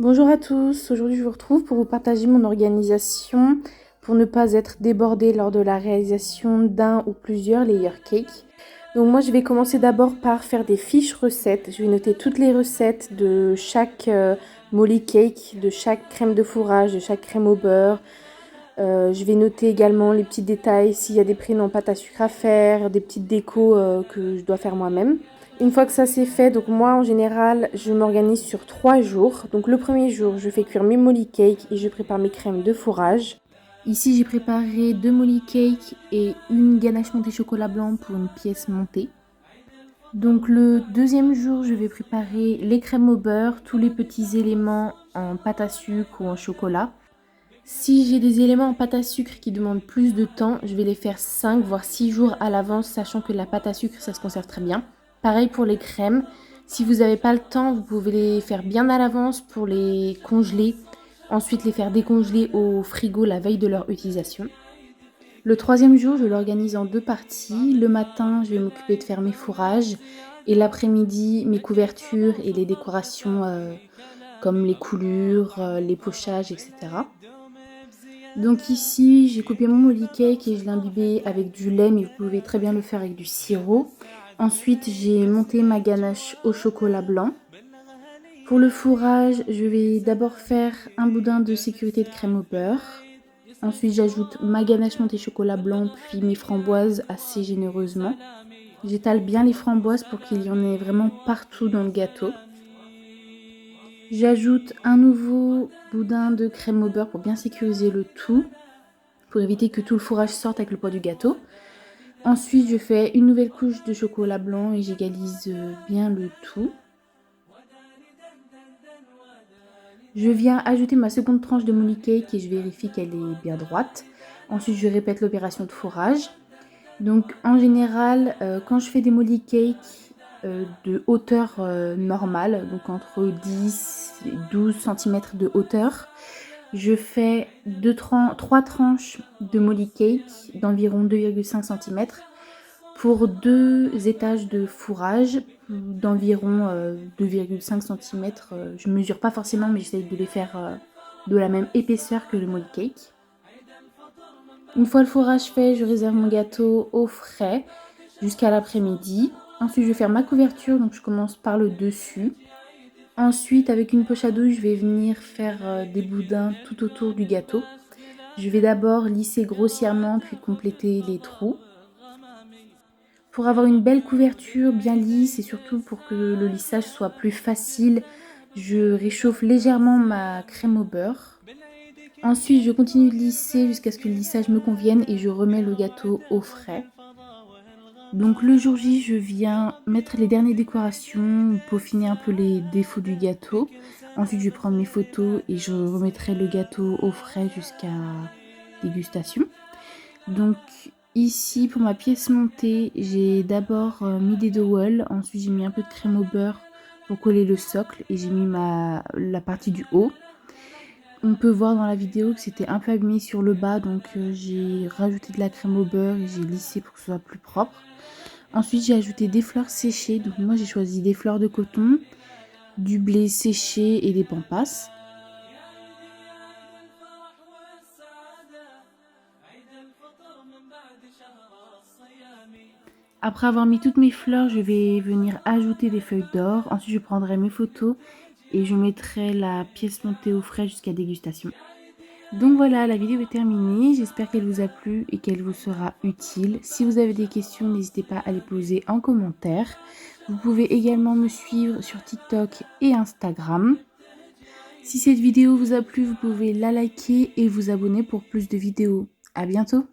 Bonjour à tous, aujourd'hui je vous retrouve pour vous partager mon organisation pour ne pas être débordée lors de la réalisation d'un ou plusieurs layer cakes. Donc moi je vais commencer d'abord par faire des fiches recettes. Je vais noter toutes les recettes de chaque molly cake, de chaque crème de fourrage, de chaque crème au beurre. Je vais noter également les petits détails, s'il y a des prénoms en pâte à sucre à faire, des petites décos que je dois faire moi-même. Une fois que ça c'est fait, donc moi en général, je m'organise sur 3 jours. Donc le premier jour, je fais cuire mes molly cakes et je prépare mes crèmes de fourrage. Ici, j'ai préparé 2 molly cakes et une ganache montée chocolat blanc pour une pièce montée. Donc le deuxième jour, je vais préparer les crèmes au beurre, tous les petits éléments en pâte à sucre ou en chocolat. Si j'ai des éléments en pâte à sucre qui demandent plus de temps, je vais les faire 5 voire 6 jours à l'avance, sachant que la pâte à sucre, ça se conserve très bien. Pareil pour les crèmes. Si vous n'avez pas le temps, vous pouvez les faire bien à l'avance pour les congeler. Ensuite, les faire décongeler au frigo la veille de leur utilisation. Le troisième jour, je l'organise en 2 parties. Le matin, je vais m'occuper de faire mes fourrages. Et l'après-midi, mes couvertures et les décorations comme les coulures, les pochages, etc. Donc ici, j'ai coupé mon molly cake et je l'ai imbibé avec du lait, mais vous pouvez très bien le faire avec du sirop. Ensuite, j'ai monté ma ganache au chocolat blanc. Pour le fourrage, je vais d'abord faire un boudin de sécurité de crème au beurre. Ensuite, j'ajoute ma ganache montée chocolat blanc, puis mes framboises assez généreusement. J'étale bien les framboises pour qu'il y en ait vraiment partout dans le gâteau. J'ajoute un nouveau boudin de crème au beurre pour bien sécuriser le tout, pour éviter que tout le fourrage sorte avec le poids du gâteau. Ensuite, je fais une nouvelle couche de chocolat blanc et j'égalise bien le tout. Je viens ajouter ma seconde tranche de molly cake et je vérifie qu'elle est bien droite. Ensuite, je répète l'opération de fourrage. Donc, en général, quand je fais des molly cakes de hauteur normale, donc entre 10 et 12 cm de hauteur, je fais 3 tranches de molly cake d'environ 2,5 cm pour 2 étages de fourrage d'environ 2,5 cm. Je ne mesure pas forcément, mais j'essaie de les faire de la même épaisseur que le molly cake. Une fois le fourrage fait, je réserve mon gâteau au frais jusqu'à l'après-midi. Ensuite, je vais faire ma couverture, donc je commence par le dessus. Ensuite, avec une poche à douille, je vais venir faire des boudins tout autour du gâteau. Je vais d'abord lisser grossièrement, puis compléter les trous. Pour avoir une belle couverture bien lisse et surtout pour que le lissage soit plus facile, je réchauffe légèrement ma crème au beurre. Ensuite, je continue de lisser jusqu'à ce que le lissage me convienne et je remets le gâteau au frais. Donc le jour J, je viens mettre les dernières décorations, peaufiner un peu les défauts du gâteau. Ensuite, je vais prendre mes photos et je remettrai le gâteau au frais jusqu'à dégustation. Donc ici, pour ma pièce montée, j'ai d'abord mis des dowels. Ensuite, j'ai mis un peu de crème au beurre pour coller le socle et j'ai mis la partie du haut. On peut voir dans la vidéo que c'était un peu abîmé sur le bas, donc j'ai rajouté de la crème au beurre et j'ai lissé pour que ce soit plus propre. Ensuite, j'ai ajouté des fleurs séchées. Donc moi, j'ai choisi des fleurs de coton, du blé séché et des pampas. Après avoir mis toutes mes fleurs, je vais venir ajouter des feuilles d'or. Ensuite, je prendrai mes photos et je mettrai la pièce montée au frais jusqu'à dégustation. Donc voilà, la vidéo est terminée. J'espère qu'elle vous a plu et qu'elle vous sera utile. Si vous avez des questions, n'hésitez pas à les poser en commentaire. Vous pouvez également me suivre sur TikTok et Instagram. Si cette vidéo vous a plu, vous pouvez la liker et vous abonner pour plus de vidéos. À bientôt!